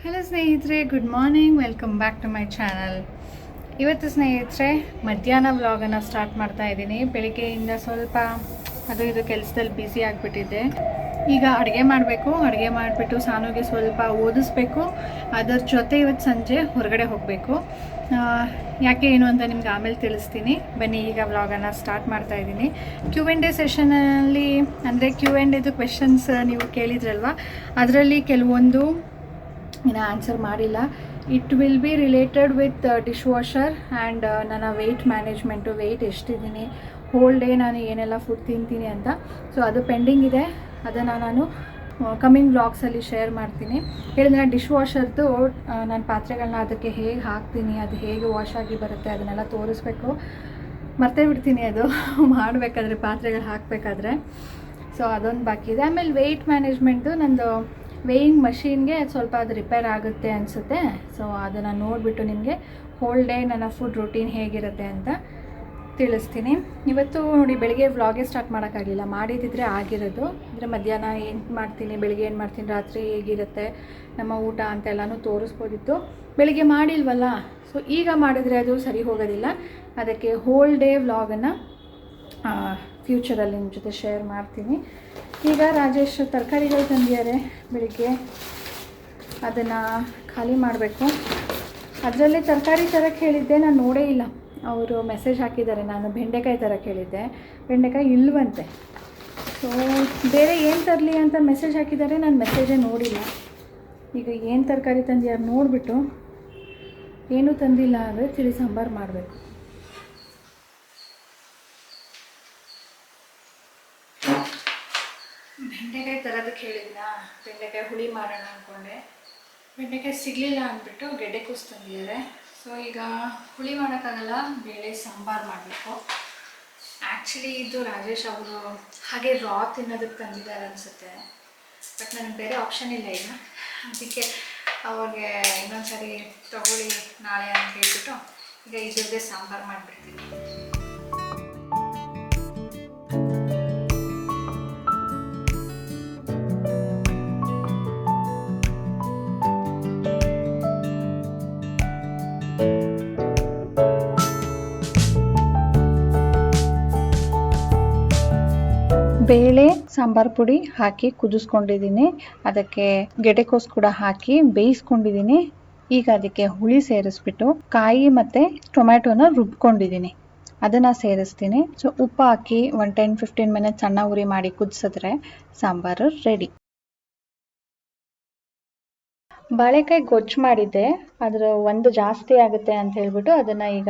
Hello ಸ್ನೇಹಿತರೆ, good morning. Welcome back to my channel. ಇವತ್ತು ಸ್ನೇಹಿತರೆ ಮಧ್ಯಾಹ್ನ ವ್ಲಾಗನ್ನು ಸ್ಟಾರ್ಟ್ ಮಾಡ್ತಾ ಇದ್ದೀನಿ. ಬೆಳಿಗ್ಗೆಯಿಂದ ಸ್ವಲ್ಪ ಅದು ಇದು ಕೆಲಸದಲ್ಲಿ ಬ್ಯುಸಿ ಆಗಿಬಿಟ್ಟಿದ್ದೆ. ಈಗ ಅಡುಗೆ ಮಾಡಬೇಕು. ಅಡುಗೆ ಮಾಡಿಬಿಟ್ಟು ಸಾನುಗೆ ಸ್ವಲ್ಪ ಓದಿಸ್ಬೇಕು. ಅದರ ಜೊತೆ ಇವತ್ತು ಸಂಜೆ ಹೊರಗಡೆ ಹೋಗಬೇಕು. ಯಾಕೆ ಏನು ಅಂತ ನಿಮ್ಗೆ ಆಮೇಲೆ ತಿಳಿಸ್ತೀನಿ. ಬನ್ನಿ ಈಗ ವ್ಲಾಗನ್ನು ಸ್ಟಾರ್ಟ್ ಮಾಡ್ತಾ ಇದ್ದೀನಿ. Q&A ಸೆಷನಲ್ಲಿ ಅಂದರೆ Q&Aದು ಕ್ವೆಶನ್ಸ್ ನೀವು ಕೇಳಿದ್ರಲ್ವ, ಅದರಲ್ಲಿ ಕೆಲವೊಂದು ಇನ್ನು ಆನ್ಸರ್ ಮಾಡಿಲ್ಲ. It will be related with dish washer and ನನ್ನ ವೆಯ್ಟ್ ಮ್ಯಾನೇಜ್ಮೆಂಟು, ವೆಯ್ಟ್ ಎಷ್ಟಿದ್ದೀನಿ, ಹೋಲ್ ಡೇ ನಾನು ಏನೆಲ್ಲ ಫುಡ್ ತಿಂತೀನಿ ಅಂತ. ಸೊ ಅದು ಪೆಂಡಿಂಗ್ ಇದೆ. ಅದನ್ನು ನಾನು ಕಮ್ಮಿಂಗ್ ವ್ಲಾಗ್ಸಲ್ಲಿ ಶೇರ್ ಮಾಡ್ತೀನಿ. ಹೇಳಿದ್ರೆ ಡಿಶ್ ವಾಷರ್ದು ನಾನು ಪಾತ್ರೆಗಳನ್ನ ಅದಕ್ಕೆ ಹೇಗೆ ಹಾಕ್ತೀನಿ, ಅದು ಹೇಗೆ ವಾಶ್ ಆಗಿ ಬರುತ್ತೆ ಅದನ್ನೆಲ್ಲ ತೋರಿಸ್ಬೇಕು. ಮರ್ತೇ ಬಿಡ್ತೀನಿ ಅದು ಮಾಡಬೇಕಾದ್ರೆ, ಪಾತ್ರೆಗಳು ಹಾಕಬೇಕಾದ್ರೆ. ಸೊ ಅದೊಂದು ಬಾಕಿ ಇದೆ. ಆಮೇಲೆ ವೆಯ್ಟ್ ಮ್ಯಾನೇಜ್ಮೆಂಟು ನಂದು ವೇಯಿಂಗ್ ಮಷೀನ್ಗೆ ಸ್ವಲ್ಪ ಅದು ರಿಪೇರ್ ಆಗುತ್ತೆ ಅನಿಸುತ್ತೆ. ಸೊ ಅದನ್ನು ನೋಡಿಬಿಟ್ಟು ನಿಮಗೆ ಹೋಲ್ ಡೇ ನನ್ನ ಫುಡ್ ರೂಟೀನ್ ಹೇಗಿರುತ್ತೆ ಅಂತ ತಿಳಿಸ್ತೀನಿ. ಇವತ್ತು ನೋಡಿ, ಬೆಳಿಗ್ಗೆ ವ್ಲಾಗೇ ಸ್ಟಾರ್ಟ್ ಮಾಡೋಕ್ಕಾಗಲಿಲ್ಲ. ಮಾಡಿದ್ದಿದ್ರೆ ಆಗಿರೋದು. ಅಂದರೆ ಮಧ್ಯಾಹ್ನ ಏನು ಮಾಡ್ತೀನಿ, ಬೆಳಿಗ್ಗೆ ಏನು ಮಾಡ್ತೀನಿ, ರಾತ್ರಿ ಹೇಗಿರುತ್ತೆ ನಮ್ಮ ಊಟ ಅಂತೆಲ್ಲನೂ ತೋರಿಸ್ಬೋದಿತ್ತು. ಬೆಳಿಗ್ಗೆ ಮಾಡಿಲ್ವಲ್ಲ, ಸೊ ಈಗ ಮಾಡಿದ್ರೆ ಅದು ಸರಿ ಹೋಗೋದಿಲ್ಲ. ಅದಕ್ಕೆ ಹೋಲ್ ಡೇ ವ್ಲಾಗನ್ನು ಫ್ಯೂಚರಲ್ಲಿ ನಿಮ್ಮ ಜೊತೆ ಶೇರ್ ಮಾಡ್ತೀನಿ. ಈಗ ರಾಜೇಶ್ ತರಕಾರಿಗಳು ತಂದಿದ್ದಾರೆ ಬೆಳಿಗ್ಗೆ, ಅದನ್ನು ಖಾಲಿ ಮಾಡಬೇಕು. ಅದರಲ್ಲಿ ತರಕಾರಿ ತರಕ್ಕೆ ಹೇಳಿದ್ದೆ, ನಾನು ನೋಡೇ ಇಲ್ಲ. ಅವರು ಮೆಸೇಜ್ ಹಾಕಿದ್ದಾರೆ, ನಾನು ಬೆಂಡೆಕಾಯಿ ತರಕ್ಕೆ ಹೇಳಿದ್ದೆ, ಬೆಂಡೆಕಾಯಿ ಇಲ್ವಂತೆ. ಸೊ ಬೇರೆ ಏನು ತರಲಿ ಅಂತ ಮೆಸೇಜ್ ಹಾಕಿದ್ದಾರೆ, ನಾನು ಮೆಸೇಜೇ ನೋಡಿಲ್ಲ. ಈಗ ಏನು ತರಕಾರಿ ತಂದಿದ್ದಾರೆ ನೋಡಿಬಿಟ್ಟು, ಏನೂ ತಂದಿಲ್ಲ ಅಂದರೆ ತಿಳಿ ಸಾಂಬಾರು ಮಾಡಬೇಕು. ಬೆಂಡೆಕಾಯಿ ತರೋದಕ್ಕೆ ಹೇಳಿದ್ನ, ಬೆಂಡೆಕಾಯಿ ಹುಳಿ ಮಾಡೋಣ ಅಂದ್ಕೊಂಡೆ. ಬೆಂಡೆಕಾಯಿ ಸಿಗಲಿಲ್ಲ ಅಂದ್ಬಿಟ್ಟು ಗೆಡ್ಡೆಕೋಸು ತಂದಿದ್ದಾರೆ. ಸೊ ಈಗ ಹುಳಿ ಮಾಡೋಕ್ಕಾಗಲ್ಲ, ಬೇಳೆ ಸಾಂಬಾರು ಮಾಡಬೇಕು. ಆ್ಯಕ್ಚುಲಿ ಇದು ರಾಜೇಶ್ ಅವರು ಹಾಗೆ ರಾ ತಿನ್ನೋದಕ್ಕೆ ತಂದಿದ್ದಾರೆ ಅನಿಸುತ್ತೆ. ಬಟ್ ನನಗೆ ಬೇರೆ ಆಪ್ಷನ್ ಇಲ್ಲ ಈಗ. ಅದಕ್ಕೆ ಅವ್ರಿಗೆ ಇನ್ನೊಂದು ಸರಿ ತೊಗೊಳ್ಳಿ ನಾಳೆ ಅಂತ ಹೇಳ್ಬಿಟ್ಟು ಈಗ ಇದ್ರದ್ದೇ ಸಾಂಬಾರು ಮಾಡಿಬಿಡ್ತೀನಿ. ಬೇಳೆ ಸಾಂಬಾರು ಪುಡಿ ಹಾಕಿ ಕುದಿಸ್ಕೊಂಡಿದ್ದೀನಿ. ಅದಕ್ಕೆ ಗೆಡ್ಡೆಕೋಸು ಕೂಡ ಹಾಕಿ ಬೇಯಿಸ್ಕೊಂಡಿದ್ದೀನಿ. ಈಗ ಅದಕ್ಕೆ ಹುಳಿ ಸೇರಿಸ್ಬಿಟ್ಟು ಕಾಯಿ ಮತ್ತು ಟೊಮ್ಯಾಟೊನ ರುಬ್ಕೊಂಡಿದ್ದೀನಿ, ಅದನ್ನು ಸೇರಿಸ್ತೀನಿ. ಸೊ ಉಪ್ಪು ಹಾಕಿ 10-15 ಮಿನಿಟ್ಸ್ ಸಣ್ಣ ಉರಿ ಮಾಡಿ ಕುದಿಸಿದ್ರೆ ಸಾಂಬಾರು ರೆಡಿ. ಬಾಳೆಕಾಯಿ ಗೊಜ್ಜು ಮಾಡಿದ್ದೆ, ಅದರ ಒಂದು ಜಾಸ್ತಿ ಆಗುತ್ತೆ ಅಂತ ಹೇಳ್ಬಿಟ್ಟು ಅದನ್ನು ಈಗ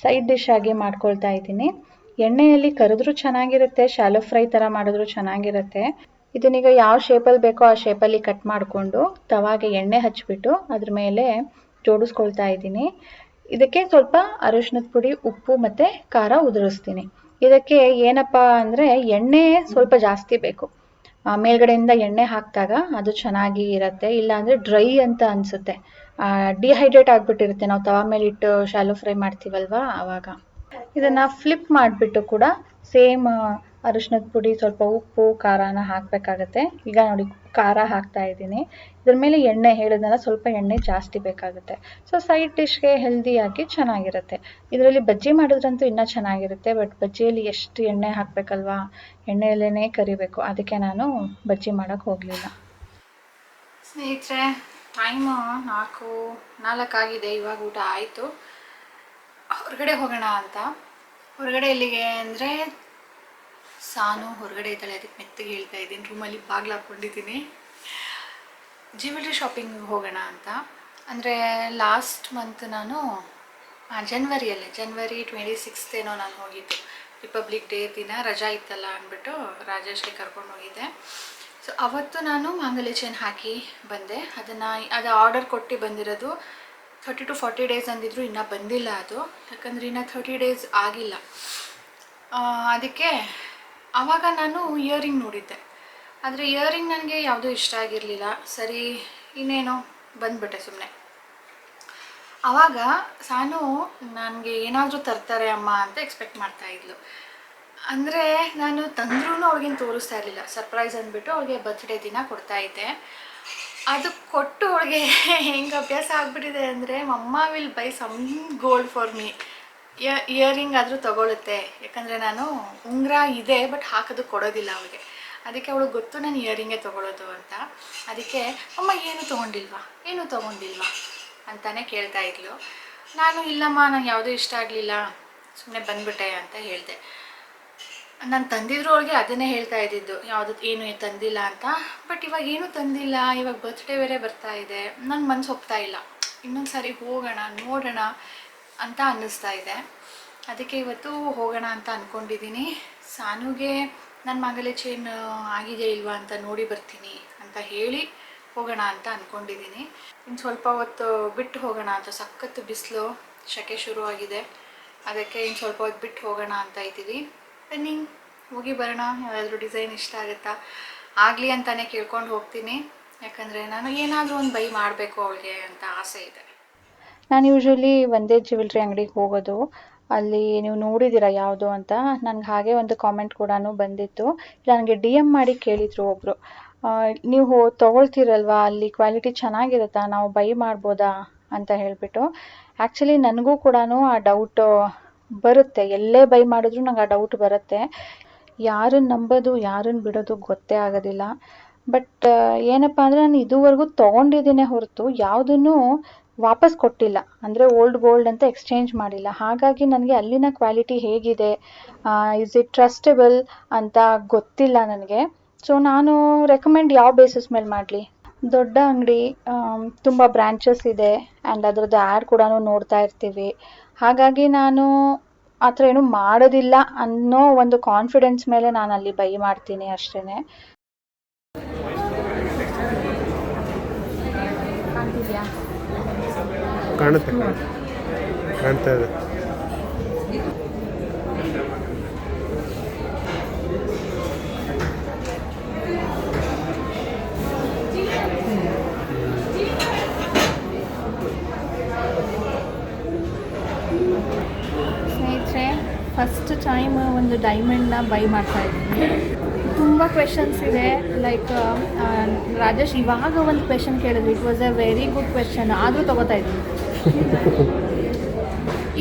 ಸೈಡ್ ಡಿಶ್ ಆಗಿ ಮಾಡ್ಕೊಳ್ತಾ ಇದ್ದೀನಿ. ಎಣ್ಣೆಯಲ್ಲಿ ಕರೆದ್ರೂ ಚೆನ್ನಾಗಿರುತ್ತೆ, ಶಾಲೋ ಫ್ರೈ ಥರ ಮಾಡಿದ್ರೂ ಚೆನ್ನಾಗಿರುತ್ತೆ. ಇದನ್ನೀಗ ಯಾವ ಶೇಪಲ್ಲಿ ಬೇಕೋ ಆ ಶೇಪಲ್ಲಿ ಕಟ್ ಮಾಡಿಕೊಂಡು ತವಾಗೆ ಎಣ್ಣೆ ಹಚ್ಬಿಟ್ಟು ಅದ್ರ ಮೇಲೆ ಜೋಡಿಸ್ಕೊಳ್ತಾ ಇದ್ದೀನಿ. ಇದಕ್ಕೆ ಸ್ವಲ್ಪ ಅರಿಶಿಣದ ಪುಡಿ, ಉಪ್ಪು ಮತ್ತು ಖಾರ ಉದುರಿಸ್ತೀನಿ. ಇದಕ್ಕೆ ಏನಪ್ಪ ಅಂದರೆ ಎಣ್ಣೆ ಸ್ವಲ್ಪ ಜಾಸ್ತಿ ಬೇಕು. ಮೇಲ್ಗಡೆಯಿಂದ ಎಣ್ಣೆ ಹಾಕಿದಾಗ ಅದು ಚೆನ್ನಾಗಿ ಇರುತ್ತೆ, ಇಲ್ಲಾಂದರೆ ಡ್ರೈ ಅಂತ ಅನಿಸುತ್ತೆ. ಡಿಹೈಡ್ರೇಟ್ ಆಗಿಬಿಟ್ಟಿರುತ್ತೆ ನಾವು ತವಾ ಮೇಲೆ ಇಟ್ಟು ಶಾಲೋ ಫ್ರೈ ಮಾಡ್ತೀವಲ್ವ ಆವಾಗ. ಇದನ್ನು ಫ್ಲಿಪ್ ಮಾಡಿಬಿಟ್ಟು ಕೂಡ ಸೇಮ್ ಅರಿಶಿಣದ ಪುಡಿ, ಸ್ವಲ್ಪ ಉಪ್ಪು, ಖಾರನ ಹಾಕಬೇಕಾಗತ್ತೆ. ಈಗ ನೋಡಿ ಖಾರ ಹಾಕ್ತಾ ಇದ್ದೀನಿ. ಇದ್ರ ಮೇಲೆ ಎಣ್ಣೆ ಹೇಳಿದ್ನಲ್ಲ, ಸ್ವಲ್ಪ ಎಣ್ಣೆ ಜಾಸ್ತಿ ಬೇಕಾಗುತ್ತೆ. ಸೊ ಸೈಡ್ ಡಿಶ್ಗೆ ಹೆಲ್ದಿಯಾಗಿ ಚೆನ್ನಾಗಿರುತ್ತೆ. ಇದರಲ್ಲಿ ಬಜ್ಜಿ ಮಾಡಿದ್ರಂತೂ ಇನ್ನೂ ಚೆನ್ನಾಗಿರುತ್ತೆ. ಬಟ್ ಬಜ್ಜಿಯಲ್ಲಿ ಎಷ್ಟು ಎಣ್ಣೆ ಹಾಕಬೇಕಲ್ವಾ, ಎಣ್ಣೆಯಲ್ಲೇ ಕರಿಬೇಕು. ಅದಕ್ಕೆ ನಾನು ಬಜ್ಜಿ ಮಾಡೋಕ್ಕೆ ಹೋಗಲಿಲ್ಲ. ಸ್ನೇಹಿತರೆ, ಟೈಮು 4 ಆಗಿದೆ. ಇವಾಗ ಊಟ ಆಯಿತು. ಹೊರಗಡೆ ಹೋಗೋಣ ಅಂತ. ಹೊರಗಡೆ ಎಲ್ಲಿಗೆ ಅಂದರೆ ಸಾನು ಹೊರಗಡೆ ಇದ್ದಾಳೆ, ಅದಕ್ಕೆ ಮೆತ್ತಗೆ ಹೇಳ್ತಾ ಇದ್ದೀನಿ. ರೂಮಲ್ಲಿ ಬಾಗಿಲು ಹಾಕ್ಕೊಂಡಿದ್ದೀನಿ. ಜ್ಯುವೆಲ್ರಿ ಶಾಪಿಂಗ್ ಹೋಗೋಣ ಅಂತ. ಅಂದರೆ ಲಾಸ್ಟ್ ಮಂತ್ ನಾನು ಜನವರಿ 26 ಏನೋ ನಾನು ಹೋಗಿದ್ದು. ರಿಪಬ್ಲಿಕ್ ಡೇ ದಿನ ರಜಾ ಇತ್ತಲ್ಲ ಅಂದ್ಬಿಟ್ಟು ರಾಜೇಶ್ಗೆ ಕರ್ಕೊಂಡು ಹೋಗಿದ್ದೆ. ಸೊ ಅವತ್ತು ನಾನು ಮಾಂಗಲ್ಯ ಚೈನ್ ಹಾಕಿ ಬಂದೆ. ಅದು ಆರ್ಡರ್ ಕೊಟ್ಟು ಬಂದಿರೋದು 30 to 40 days ಅಂದಿದ್ರು, ಇನ್ನೂ ಬಂದಿಲ್ಲ ಅದು. ಯಾಕಂದರೆ ಇನ್ನೂ 30 days ಆಗಿಲ್ಲ. ಅದಕ್ಕೆ ಆವಾಗ ನಾನು ಇಯರಿಂಗ್ ನೋಡಿದ್ದೆ, ಆದರೆ ಇಯರಿಂಗ್ ನನಗೆ ಯಾವುದೂ ಇಷ್ಟ ಆಗಿರಲಿಲ್ಲ. ಸರಿ ಇನ್ನೇನೋ ಬಂದುಬಿಟ್ಟೆ ಸುಮ್ಮನೆ. ಆವಾಗ ಸಾನು ನನಗೆ ಏನಾದರೂ ತರ್ತಾರೆ ಅಮ್ಮ ಅಂತ ಎಕ್ಸ್ಪೆಕ್ಟ್ ಮಾಡ್ತಾಯಿದ್ಲು. ಅಂದರೆ ನಾನು ತಂದ್ರೂ ಅವ್ಳಿಗೇನು ತೋರಿಸ್ತಾ ಇರಲಿಲ್ಲ. ಸರ್ಪ್ರೈಸ್ ಅಂದ್ಬಿಟ್ಟು ಅವ್ಳಿಗೆ ಬರ್ತ್ಡೇ ದಿನ ಕೊಡ್ತಾಯಿದ್ದೆ. ಅದು ಕೊಟ್ಟು ಅವಳಿಗೆ ಹೆಂಗೆ ಅಭ್ಯಾಸ ಆಗಿಬಿಟ್ಟಿದೆ ಅಂದರೆ mummy will buy some gold for me. Earring ಆದರೂ ತೊಗೊಳುತ್ತೆ, ಯಾಕಂದರೆ ನಾನು ಉಂಗುರ ಇದೆ ಬಟ್ ಹಾಕೋದು ಕೊಡೋದಿಲ್ಲ ಅವಳಿಗೆ. ಅದಕ್ಕೆ ಅವಳಿಗೆ ಗೊತ್ತು ನಾನು ಇಯರಿಂಗೇ ತೊಗೊಳೋದು ಅಂತ. ಅದಕ್ಕೆ ಅಮ್ಮ ಏನು ತೊಗೊಂಡಿಲ್ವಾ ಅಂತಾನೆ ಕೇಳ್ತಾ ಇದ್ಲು. ನಾನು ಇಲ್ಲಮ್ಮ ನಂಗೆ ಯಾವುದೂ ಇಷ್ಟ ಆಗಲಿಲ್ಲ, ಸುಮ್ಮನೆ ಬಂದ್ಬಿಟ್ಟೆ ಅಂತ ಹೇಳಿದೆ. ನಾನು ತಂದಿದ್ರು ಅವಳಿಗೆ ಅದನ್ನೇ ಹೇಳ್ತಾ ಇದ್ದಿದ್ದು, ಏನು ತಂದಿಲ್ಲ ಅಂತ. ಬಟ್ ಇವಾಗ ಏನೂ ತಂದಿಲ್ಲ, ಇವಾಗ ಬರ್ತ್ಡೇ ಬೇರೆ ಬರ್ತಾ ಇದೆ, ನನ್ನ ಮನಸ್ಸು ಒಪ್ತಾ ಇಲ್ಲ. ಇನ್ನೊಂದು ಸಾರಿ ಹೋಗೋಣ ನೋಡೋಣ ಅಂತ ಅನ್ನಿಸ್ತಾ ಇದೆ. ಅದಕ್ಕೆ ಇವತ್ತು ಹೋಗೋಣ ಅಂತ ಅಂದ್ಕೊಂಡಿದ್ದೀನಿ. ಸಾನುಗೆ ನನ್ನ ಮಗಲೇ ಚೇನ್ ಆಗಿದೆ ಇಲ್ವಾ ಅಂತ ನೋಡಿ ಬರ್ತೀನಿ ಅಂತ ಹೇಳಿ ಹೋಗೋಣ ಅಂತ ಅಂದ್ಕೊಂಡಿದ್ದೀನಿ. ಇನ್ನು ಸ್ವಲ್ಪ ಹೊತ್ತು ಬಿಟ್ಟು ಹೋಗೋಣ ಅಂತ. ಸಖತ್ತು ಬಿಸಿಲು, ಸೆಕೆ ಶುರುವಾಗಿದೆ. ಅದಕ್ಕೆ ಇನ್ನು ಸ್ವಲ್ಪ ಹೊತ್ತು ಬಿಟ್ಟು ಹೋಗೋಣ ಅಂತ ಇದ್ದೀವಿ. ಬನ್ನಿ ಹೋಗಿ ಬರೋಣ. ಯಾವುದಾದ್ರೂ ಡಿಸೈನ್ ಇಷ್ಟ ಆಗುತ್ತಾ ಆಗಲಿ ಅಂತಲೇ ಕೇಳ್ಕೊಂಡು ಹೋಗ್ತೀನಿ. ಯಾಕಂದರೆ ನಾನು ಏನಾದರೂ ಒಂದು ಬೈ ಮಾಡಬೇಕು ಅವಳಿಗೆ ಅಂತ ಆಸೆ ಇದೆ. ನಾನು ಯೂಶ್ವಲಿ ಒಂದೇ ಜ್ಯುವೆಲ್ರಿ ಅಂಗಡಿಗೆ ಹೋಗೋದು. ಅಲ್ಲಿ ನೀವು ನೋಡಿದ್ದೀರಾ ಯಾವುದು ಅಂತ. ನನಗೆ ಹಾಗೆ ಒಂದು ಕಾಮೆಂಟ್ ಕೂಡ ಬಂದಿತ್ತು. ನನಗೆ DM ಮಾಡಿ ಕೇಳಿದರು ಒಬ್ಬರು, ನೀವು ತೊಗೊಳ್ತೀರಲ್ವಾ ಅಲ್ಲಿ ಕ್ವಾಲಿಟಿ ಚೆನ್ನಾಗಿರುತ್ತಾ, ನಾವು ಬೈ ಮಾಡ್ಬೋದಾ ಅಂತ ಹೇಳಿಬಿಟ್ಟು. ಆ್ಯಕ್ಚುಲಿ ನನಗೂ ಕೂಡ ಆ ಡೌಟು ಬರುತ್ತೆ. ಎಲ್ಲೇ ಬೈ ಮಾಡಿದ್ರು ನಂಗೆ ಆ ಡೌಟ್ ಬರುತ್ತೆ. ಯಾರನ್ನು ನಂಬೋದು ಯಾರನ್ನು ಬಿಡೋದು ಗೊತ್ತೇ ಆಗೋದಿಲ್ಲ. ಬಟ್ ಏನಪ್ಪ ಅಂದರೆ ನಾನು ಇದುವರೆಗೂ ತೊಗೊಂಡಿದ್ದೀನಿ ಹೊರತು ಯಾವುದನ್ನು ವಾಪಸ್ ಕೊಟ್ಟಿಲ್ಲ. ಅಂದರೆ ಓಲ್ಡ್ ಗೋಲ್ಡ್ ಅಂತ ಎಕ್ಸ್ಚೇಂಜ್ ಮಾಡಿಲ್ಲ. ಹಾಗಾಗಿ ನನಗೆ ಅಲ್ಲಿನ ಕ್ವಾಲಿಟಿ ಹೇಗಿದೆ, ಇಸ್ ಇಟ್ ಟ್ರಸ್ಟಬಲ್ ಅಂತ ಗೊತ್ತಿಲ್ಲ ನನಗೆ. ಸೊ ನಾನು ರೆಕಮೆಂಡ್ ಯಾವ ಬೇಸಿಸ್ ಮೇಲೆ ಮಾಡಲಿ? ದೊಡ್ಡ ಅಂಗಡಿ, ತುಂಬ ಬ್ರ್ಯಾಂಚಸ್ ಇದೆ ಆ್ಯಂಡ್ ಅದರದ್ದು ಆ್ಯಡ್ ಕೂಡ ನೋಡ್ತಾ ಇರ್ತೀವಿ. ಹಾಗಾಗಿ ನಾನು ಆ ಥರ ಏನೂ ಮಾಡೋದಿಲ್ಲ ಅನ್ನೋ ಒಂದು ಕಾನ್ಫಿಡೆನ್ಸ್ ಮೇಲೆ ನಾನು ಅಲ್ಲಿ ಬೈ ಮಾಡ್ತೀನಿ ಅಷ್ಟೇ. ಕಾಣ್ತಿದ್ಯಾ? ಕಾಣ್ತಾ ಇದೆ. ಸ್ನೇಹಿತರೆ, ಫಸ್ಟ್ ಟೈಮ್ ಒಂದು ಡೈಮಂಡ್ನ ಬೈ ಮಾಡ್ತಾ ಇದ್ದೀನಿ. ತುಂಬ ಕ್ವೆಶನ್ಸ್ ಇದೆ. ಲೈಕ್ ರಾಜೇಶ್ ಇವಾಗ ಒಂದು ಕ್ವೆಶನ್ ಕೇಳಿದ್ರು, it was A very good question, ಆದರೂ ತೊಗೋತಾ ಇದ್ದೀನಿ.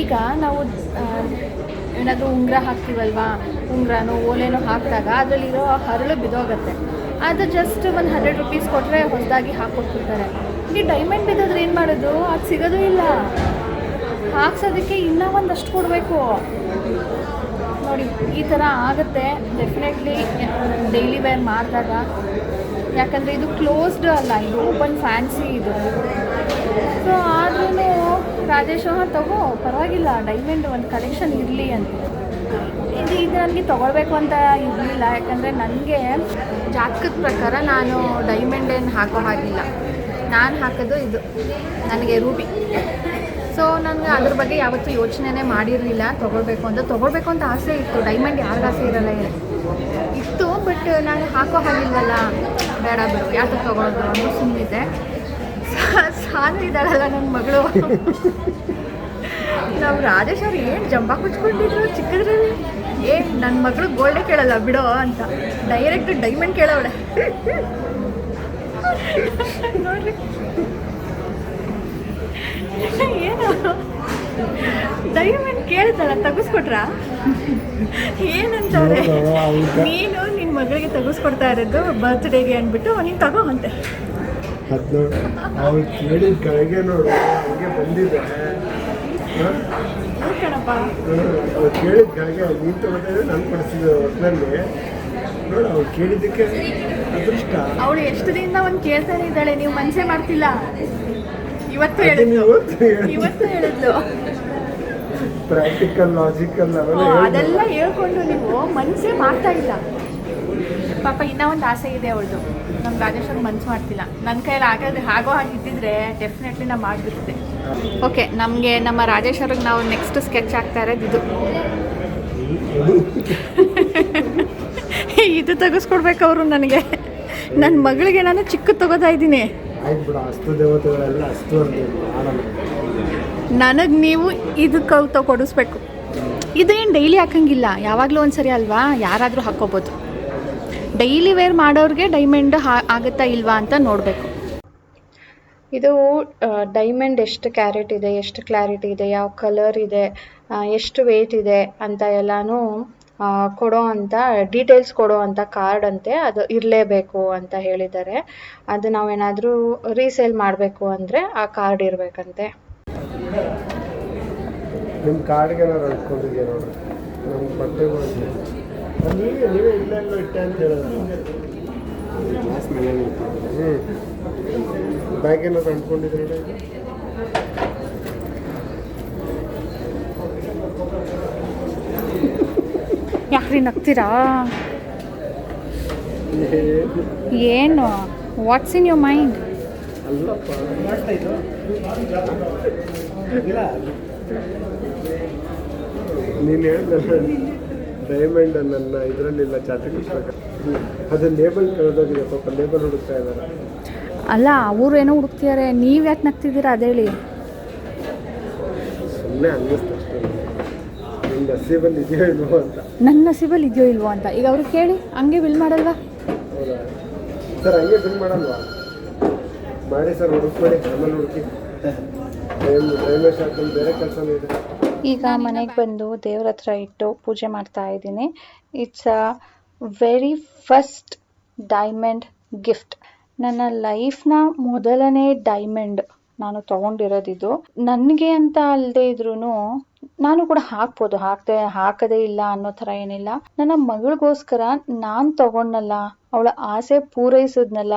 ಈಗ ನಾವು ಏನಾದರೂ ಉಂಗುರ ಹಾಕ್ತೀವಲ್ವಾ, ಉಂಗುರನೋ ಓಲೆನೋ ಹಾಕಿದಾಗ ಅದರಲ್ಲಿರೋ ಹರಳು ಬಿದ್ದೋಗುತ್ತೆ. ಅದು ಜಸ್ಟ್ ಒಂದು 100 ರೂಪೀಸ್ ಕೊಟ್ಟರೆ ಹೊಸದಾಗಿ ಹಾಕ್ಕೊಟ್ಬಿಡ್ತಾರೆ. ಈ ಡೈಮಂಡ್ ಬಿದ್ದೋದ್ರೆ ಏನು ಮಾಡೋದು? ಅದು ಸಿಗೋದು ಇಲ್ಲ. ಹಾಕ್ಸೋದಕ್ಕೆ ಇನ್ನೂ ಒಂದಷ್ಟು ಕೊಡಬೇಕು. ನೋಡಿ ಈ ಥರ ಆಗುತ್ತೆ ಡೆಫಿನೆಟ್ಲಿ ಡೈಲಿ ವೇರ್ ಮಾಡಿದಾಗ. ಯಾಕಂದರೆ ಇದು ಕ್ಲೋಸ್ಡ್ ಅಲ್ಲ, ಇದು ಓಪನ್ ಫ್ಯಾನ್ಸಿ ಇದು. ಸೊ ಆದ್ರೂ ರಾಜೇಶ್ ತಗೋ ಪರವಾಗಿಲ್ಲ, ಡೈಮಂಡ್ ಒಂದು ಕಲೆಕ್ಷನ್ ಇರಲಿ ಅಂತ. ಇದು ನನಗೆ ತೊಗೊಳ್ಬೇಕು ಅಂತ ಇರಲಿಲ್ಲ. ಯಾಕಂದರೆ ನನಗೆ ಜಾತಕದ ಪ್ರಕಾರ ನಾನು ಡೈಮಂಡ್ ಏನು ಹಾಕೋ ಹಾಗಿಲ್ಲ. ನಾನು ಹಾಕೋದು ಇದು ನನಗೆ ರೂಬಿ. ಸೊ ನನಗೆ ಅದ್ರ ಬಗ್ಗೆ ಯಾವತ್ತೂ ಯೋಚನೆ ಮಾಡಿರಲಿಲ್ಲ ತೊಗೊಳ್ಬೇಕು ಅಂತ ಆಸೆ ಇತ್ತು. ಡೈಮಂಡ್ ಯಾರಿಗೂ ಆಸೆ ಇರಲ್ಲ ಇತ್ತು. ಬಟ್ ನಾನು ಹಾಕೋ ಹಾಗಿಲ್ವಲ್ಲ, ಬೇಡ ಬಿಡು ಯಾತಕ್ಕೆ ತೊಗೊಳೋದು ಅನ್ನೋ ಸುಮ್ಮನಿದೆ. ಸಾನು ಇದ್ದಾಳಲ್ಲ ನನ್ನ ಮಗಳು, ನಾವು ರಾಜೇಶ್ ಅವ್ರು ಏನು ಜಂಬ ಕುಚ್ಕೊಂಡಿದ್ರು ಚಿಕ್ಕದ್ರಲ್ಲಿ. ನನ್ನ ಮಗಳು ಗೋಲ್ಡೇ ಕೇಳಲ್ಲ ಬಿಡೋ ಅಂತ ಡೈರೆಕ್ಟ್ ಡೈಮಂಡ್ ಕೇಳವಳೆ. ನೋಡ್ರಿ ಏನು ಡೈಮಂಡ್ ಕೇಳ್ತಾಳ, ತೆಗೆಸ್ಕೊಟ್ರ ಏನಂತಾರೆ, ನೀನು ನಿನ್ನ ಮಗಳಿಗೆ ತೆಗೆಸ್ಕೊಡ್ತಾ ಇರೋದು ಬರ್ತ್ಡೇಗೆ ಅಂದ್ಬಿಟ್ಟು ನೀನು ತಗೋ ಅಂತೆ. ಅವ್ರು ಕೇಳಿದ ಕಡೆಗೆ ನೋಡು ಹಂಗೆ ಬಂದಿದೆ ಕಣಪ್ಪ. ಅವ್ರು ಕೇಳಿದ ಕಡೆಗೆ ನೀನು ತಗೋತಾ ಇದ್ರೆ ನಾನು ಕೊಡಿಸಿದ ಒಟ್ಟಿನಲ್ಲಿ ನೋಡು. ಅವ್ರು ಕೇಳಿದ್ದಕ್ಕೆ ಅದೃಷ್ಟ. ಅವಳು ಎಷ್ಟು ದಿನದಿಂದ ಒಂದು ಕೇಳ್ತಾನೆ ಇದ್ದಾಳೆ, ನೀವು ಮನಸ್ಸೇ ಮಾಡ್ತಿಲ್ಲ. ಇವತ್ತು ಹೇಳಿದ್ಲು ಪ್ರಾಕ್ಟಿಕಲ್ ಲಾಜಿಕಲ್ ಅದೆಲ್ಲ ಹೇಳ್ಕೊಂಡು ನೀವು ಮನಸ್ಸೇ ಮಾಡ್ತಾ ಇಲ್ಲ. ಪಾಪ ಇನ್ನೂ ಒಂದು ಆಸೆ ಇದೆ ಅವಳದು. ನಮ್ಮ ರಾಜೇಶ್ವರ್ ಮನ್ಸು ಮಾಡ್ತಿಲ್ಲ. ನನ್ನ ಕೈಯಲ್ಲಿ ಆಗೋ ಹಾಗಿದ್ದಿದ್ರೆ ಡೆಫಿನೆಟ್ಲಿ ನಾವು ಮಾಡಿಬಿಡ್ತಿದ್ದೆ. ಓಕೆ, ನಮಗೆ ನಮ್ಮ ರಾಜೇಶ್ವರಿಗೆ ನಾವು ನೆಕ್ಸ್ಟ್ ಸ್ಕೆಚ್ ಆಗ್ತಾ ಇರೋದು ಇದು. ಇದು ತೆಗೆಸ್ಕೊಡ್ಬೇಕು ಅವರು ನನಗೆ. ನನ್ನ ಮಗಳಿಗೆ ನಾನು ಚಿಕ್ಕ ತಗೋತಾ ಇದ್ದೀನಿ. ನನಗೆ ನೀವು ಇದಕ್ಕೆ ಕೊಡಿಸ್ಬೇಕು. ಇದೇನು ಡೈಲಿ ಹಾಕಂಗಿಲ್ಲ, ಯಾವಾಗಲೂ ಒಂದು ಸರಿ ಅಲ್ವಾ, ಯಾರಾದರೂ ಹಾಕ್ಕೋಬೋದು. ಡೈಲಿ ವೇರ್ ಮಾಡೋರಿಗೆ ಡೈಮಂಡ್ ಆಗುತ್ತಾ ಇಲ್ವಾ ಅಂತ ನೋಡಬೇಕು. ಇದು ಡೈಮಂಡ್ ಎಷ್ಟು ಕ್ಯಾರೆಟ್ ಇದೆ, ಎಷ್ಟು ಕ್ಲಾರಿಟಿ ಇದೆ, ಯಾವ ಕಲರ್ ಇದೆ, ಎಷ್ಟು ವೇಟ್ ಇದೆ ಅಂತ ಎಲ್ಲಾನು ಕೊಡೋ ಅಂತ ಡೀಟೇಲ್ಸ್ ಕೊಡೋ ಅಂತ ಕಾರ್ಡ್ ಅಂತೆ. ಅದು ಇರಲೇಬೇಕು ಅಂತ ಹೇಳಿದ್ದಾರೆ. ಅದು ನಾವೇನಾದರೂ ರೀಸೇಲ್ ಮಾಡಬೇಕು ಅಂದರೆ ಆ ಕಾರ್ಡ್ ಇರಬೇಕಂತೆ. ನಿಮ್ಮ ಕಾರ್ಡ್ಗೆ ನಾನು ಅಂದ್ಕೊಂಡಿದ್ದೆ ನೋಡ್ರಿ, ನಮ್ಮ ಬಟ್ಟೆ ನೀವೇ ಇಲ್ಲೆಲ್ಲ ಇಟ್ಟೆ ಅಂತ ಹೇಳೋದು. ಬ್ಯಾಗ್ ಏನಾದ್ರು ಅಂದ್ಕೊಂಡಿದ್ರೆ ಯಾಕ್ರಿ ನಗ್ತೀರಾ? ಏನು ವಾಟ್ಸ್ ಇನ್ ಯೋರ್ ಮೈಂಡ್? ಅಲ್ಲಪ್ಪ, ನೀನು ಹೇಳಿದ ಡೈಮಂಡ್ ನನ್ನ ಇದರಲ್ಲಿಲ್ಲ ಚಾತಕೃಷ್ಣ, ಅದು ಲೇಬಲ್ ಕಳೆದೋಗಿದೆ ಪಾಪ, ಲೇಬಲ್ ಹುಡುಕ್ತಾ ಇದ್ದಾರೆ. ಅಲ್ಲ, ಅವರು ಏನೋ ಹುಡುಕ್ತಿದ್ದಾರೆ, ನೀವು ಯಾಕೆ ನಗ್ತಿದ್ದೀರಾ ಅದೇಳಿ? ಸುಮ್ಮನೆ ಅನ್ನಿಸ್ತು ಅಷ್ಟೇ, ನಿನ್ನ ನಸೀಬಲ್ಲಿ ಇದೆಯೋ ಇಲ್ವೋ ಅಂತ. ನನ್ನ ನಸೀಬಲ್ಲಿ ಇದೆಯೋ ಇಲ್ವೋ ಅಂತ ಈಗ ಅವ್ರಿಗೆ ಕೇಳಿ, ಹಂಗೆ ಬಿಲ್ ಮಾಡಲ್ವಾ? ಹೌದಾ ಸರ್? ಹಂಗೆ ಬಿಲ್ ಮಾಡಲ್ವಾ? ಮಾಡಿ ಸರ್, ಹುಡುಕ್ಬೇಡಿ, ಆಮೇಲೆ ಹುಡುಕಿ. ಟೈಮೇ ಶಾಕಲ್ಲಿ ಬೇರೆ ಕೆಲಸನೂ ಇದೆ. ಈಗ ಮನೆಗೆ ಬಂದು ದೇವ್ರ ಹತ್ರ ಇಟ್ಟು ಪೂಜೆ ಮಾಡ್ತಾ ಇದ್ದೀನಿ. It's a very first diamond gift. ನನ್ನ ಲೈಫ್ನ ಮೊದಲನೇ ಡೈಮಂಡ್ ನಾನು ತೊಗೊಂಡಿರೋದಿದು. ನನಗೆ ಅಂತ ಅಲ್ಲದೆ ಇದ್ರೂ ನಾನು ಕೂಡ ಹಾಕ್ಬೋದು, ಹಾಕದೇ ಇಲ್ಲ ಅನ್ನೋ ಥರ ಏನಿಲ್ಲ. ನನ್ನ ಮಗಳಿಗೋಸ್ಕರ ನಾನು ತಗೊಂಡಲ್ಲ, ಅವಳ ಆಸೆ ಪೂರೈಸಿದ್ನಲ್ಲ,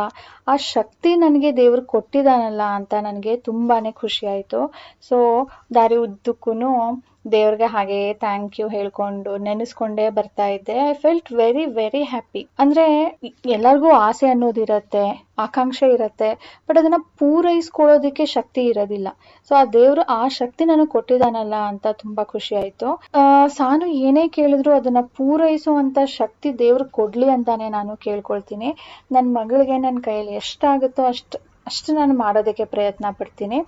ಆ ಶಕ್ತಿ ನನಗೆ ದೇವ್ರು ಕೊಟ್ಟಿದ್ದಾನಲ್ಲ ಅಂತ ನನಗೆ ತುಂಬಾ ಖುಷಿ ಆಯಿತು. ಸೊ ದಾರಿ ಉದ್ದಕ್ಕೂ ದೇವ್ರಿಗೆ ಹಾಗೆ ಥ್ಯಾಂಕ್ ಯು ಹೇಳ್ಕೊಂಡು ನೆನೆಸ್ಕೊಂಡೇ ಬರ್ತಾ ಇದ್ದೆ. I felt very very happy. ಅಂದರೆ ಎಲ್ಲರಿಗೂ ಆಸೆ ಅನ್ನೋದಿರತ್ತೆ, ಆಕಾಂಕ್ಷೆ ಇರತ್ತೆ, ಬಟ್ ಅದನ್ನು ಪೂರೈಸ್ಕೊಳ್ಳೋದಕ್ಕೆ ಶಕ್ತಿ ಇರೋದಿಲ್ಲ. ಸೊ ಆ ದೇವರು ಆ ಶಕ್ತಿ ನನಗೆ ಕೊಟ್ಟಿದ್ದಾನಲ್ಲ ಅಂತ ತುಂಬ ಖುಷಿ ಆಯಿತು. ಸಾನು ಏನೇ ಕೇಳಿದ್ರು ಅದನ್ನು ಪೂರೈಸುವಂಥ ಶಕ್ತಿ ದೇವ್ರು ಕೊಡಲಿ ಅಂತಾನೆ ನಾನು ಕೇಳ್ಕೊಳ್ತೀನಿ. ನನ್ನ ಮಗಳಿಗೆ ನನ್ನ ಕೈಯಲ್ಲಿ ಎಷ್ಟಾಗುತ್ತೋ ಅಷ್ಟು ನಾನು ಮಾಡೋದಕ್ಕೆ ಪ್ರಯತ್ನ ಪಡ್ತೀನಿ.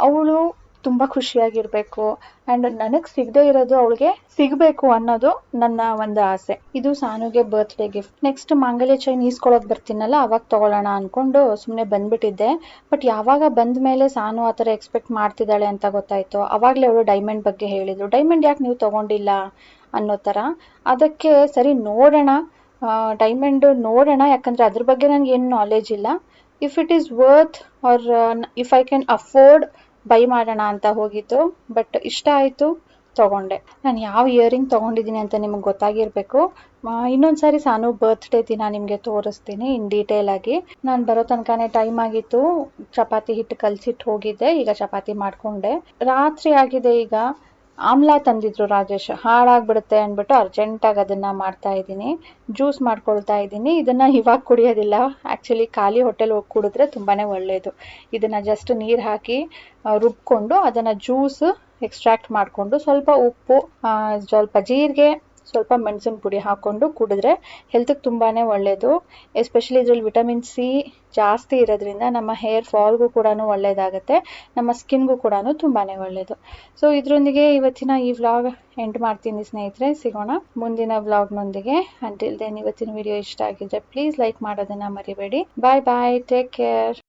ಅವಳು ತುಂಬ ಖುಷಿಯಾಗಿರಬೇಕು ಆ್ಯಂಡ್ ನನಗೆ ಸಿಗದೆ ಇರೋದು ಅವಳಿಗೆ ಸಿಗಬೇಕು ಅನ್ನೋದು ನನ್ನ ಒಂದು ಆಸೆ. ಇದು ಸಾನುಗೆ ಬರ್ತ್ಡೇ ಗಿಫ್ಟ್. ನೆಕ್ಸ್ಟ್ ಮಾಂಗಲ್ಯ ಚೈನ್ ಈಸ್ಕೊಳ್ಳೋಕೆ ಬರ್ತೀನಲ್ಲ, ಅವಾಗ ತೊಗೊಳ್ಳೋಣ ಅಂದ್ಕೊಂಡು ಸುಮ್ಮನೆ ಬಂದುಬಿಟ್ಟಿದ್ದೆ. ಬಟ್ ಯಾವಾಗ ಬಂದ ಮೇಲೆ ಸಾನು ಆ ಥರ ಎಕ್ಸ್ಪೆಕ್ಟ್ ಮಾಡ್ತಿದ್ದಾಳೆ ಅಂತ ಗೊತ್ತಾಯಿತು. ಆವಾಗಲೇ ಅವಳು ಡೈಮಂಡ್ ಬಗ್ಗೆ ಹೇಳಿದ್ರು, ಡೈಮಂಡ್ ಯಾಕೆ ನೀವು ತೊಗೊಂಡಿಲ್ಲ ಅನ್ನೋ ಥರ. ಅದಕ್ಕೆ ಸರಿ ನೋಡೋಣ, ಡೈಮಂಡ್ ನೋಡೋಣ, ಯಾಕಂದರೆ ಅದ್ರ ಬಗ್ಗೆ ನನಗೆ ಏನು ನಾಲೆಜ್ ಇಲ್ಲ. If it is worth or if I can afford buy ಮಾಡೋಣ ಅಂತ ಹೋಗಿತ್ತು. ಬಟ್ ಇಷ್ಟ ಆಯಿತು, ತೊಗೊಂಡೆ. ನಾನು ಯಾವ ಇಯರಿಂಗ್ ತೊಗೊಂಡಿದ್ದೀನಿ ಅಂತ ನಿಮಗೆ ಗೊತ್ತಾಗಿರಬೇಕು. ಇನ್ನೊಂದು ಸಾರಿ ಸಾನು ಬರ್ತ್ಡೇ ದಿನ ನಿಮಗೆ ತೋರಿಸ್ತೀನಿ ಇನ್ ಡೀಟೇಲ್ ಆಗಿ. ನಾನು ಬರೋ ತನಕನೇ ಟೈಮ್ ಆಗಿತ್ತು, ಚಪಾತಿ ಹಿಟ್ಟು ಕಲಸಿಟ್ಟು ಹೋಗಿದ್ದೆ. ಈಗ ಚಪಾತಿ ಮಾಡಿಕೊಂಡೆ. ರಾತ್ರಿ ಆಗಿದೆ. ಈಗ ಆಮ್ಲ ತಂದಿದ್ರು ರಾಜೇಶ್, ಹಾಳಾಗ್ಬಿಡುತ್ತೆ ಅಂದ್ಬಿಟ್ಟು ಅರ್ಜೆಂಟಾಗಿ ಅದನ್ನು ಮಾಡ್ತಾ ಇದ್ದೀನಿ. ಜ್ಯೂಸ್ ಮಾಡ್ಕೊಳ್ತಾ ಇದ್ದೀನಿ. ಇದನ್ನು ಇವಾಗ ಕುಡಿಯೋದಿಲ್ಲ, ಆ್ಯಕ್ಚುಲಿ ಖಾಲಿ ಹೊಟ್ಟೆಲಿ ಹೋಗಿ ಕುಡಿದ್ರೆ ತುಂಬಾ ಒಳ್ಳೆಯದು. ಇದನ್ನು ಜಸ್ಟ್ ನೀರು ಹಾಕಿ ರುಬ್ಕೊಂಡು ಅದನ್ನು ಜ್ಯೂಸ್ ಎಕ್ಸ್ಟ್ರಾಕ್ಟ್ ಮಾಡಿಕೊಂಡು ಸ್ವಲ್ಪ ಉಪ್ಪು, ಸ್ವಲ್ಪ ಜೀರಿಗೆ, ಸ್ವಲ್ಪ ಮೆಣಸಿನ ಪುಡಿ ಹಾಕ್ಕೊಂಡು ಕುಡಿದ್ರೆ ಹೆಲ್ತ್ಗೆ ತುಂಬಾ ಒಳ್ಳೆಯದು. ಎಸ್ಪೆಷಲಿ ಇದರಲ್ಲಿ ವಿಟಮಿನ್ ಸಿ ಜಾಸ್ತಿ ಇರೋದ್ರಿಂದ ನಮ್ಮ ಹೇರ್ ಫಾಲ್ಗೂ ಕೂಡ ಒಳ್ಳೆಯದಾಗುತ್ತೆ, ನಮ್ಮ ಸ್ಕಿನ್ಗೂ ಕೂಡ ತುಂಬಾ ಒಳ್ಳೆಯದು. ಸೊ ಇದರೊಂದಿಗೆ ಇವತ್ತಿನ ಈ ವ್ಲಾಗ್ ಎಂಡ್ ಮಾಡ್ತೀನಿ ಸ್ನೇಹಿತರೆ. ಸಿಗೋಣ ಮುಂದಿನ ವ್ಲಾಗ್ನೊಂದಿಗೆ. ಅಂಟಿಲ್ ದೆನ್ ಇವತ್ತಿನ ವಿಡಿಯೋ ಇಷ್ಟ ಆಗಿದ್ರೆ ಪ್ಲೀಸ್ ಲೈಕ್ ಮಾಡೋದನ್ನು ಮರಿಬೇಡಿ. ಬಾಯ್ ಬಾಯ್, ಟೇಕ್ ಕೇರ್.